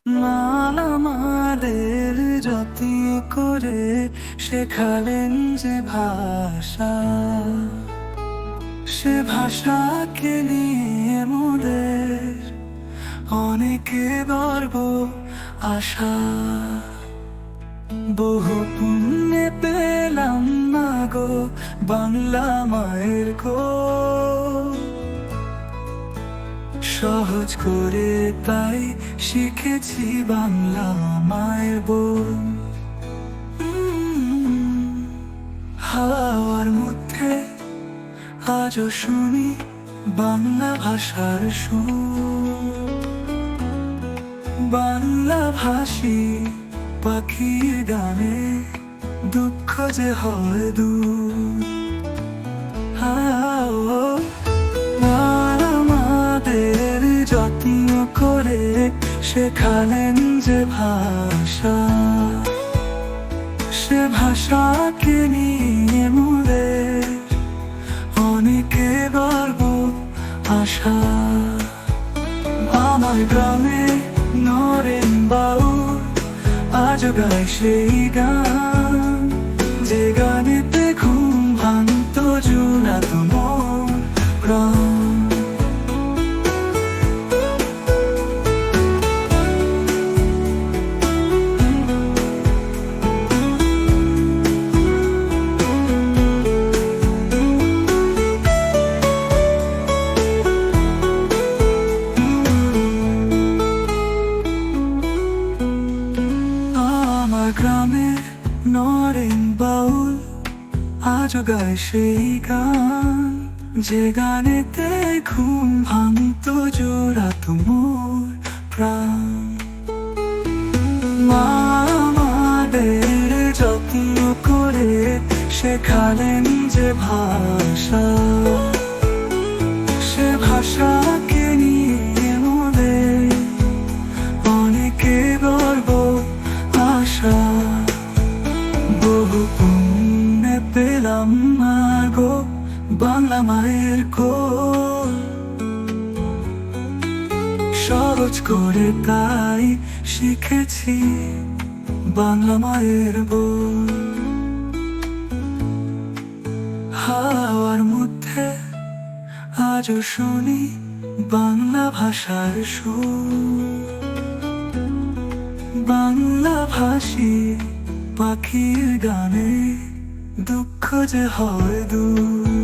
মাল আমাদের যত্ন করে শেখালেন যে ভাষা, সে ভাষাকে নিয়ে মোদের অনেকে গর্ব আশা। বহু পুণ্যে পেলাম না গো বাংলা মায়ের গো, সহজ করে তাই শিখেছি বাংলা মায়ের বোন। হাওয়ার মধ্যে আজও শুনি বাংলা ভাষার সুর, বাংলা ভাষী পাখির গানে দুঃখ যে হয় দূর। আমাদের যত্ন করে শেখালেন যে ভাষা, সে ভাষাকে নিয়ে মোদের অনেকে গর্ব আশা। আমার গ্রামে নরেন বাউল আজও গায় সেই গান, যে গানেতে ঘুম ভাঙত জুড়াত মন প্রাণ। গ্রামে নরেন বাউল আজও গায় সেই গান, যে গানেতে ঘুম ভাঙত জোড়াত মোর প্রাণ। মা আমাদের যত্ন করে শেখালেন যে ভাষা, সে ভাষাকে নিয়ে মোদের অনেকে গর্ব আশা। বহু পুণ্যে পেলাম না গো বাংলা মায়ের কোল, সহজ করে তাই শিখেছি বাংলা মায়ের বোল। হাওয়ার মধ্যে আজও শুনি বাংলা ভাষার সুর, বাংলা ভাষী পাখির গানে দুঃখ যে হয় দূর।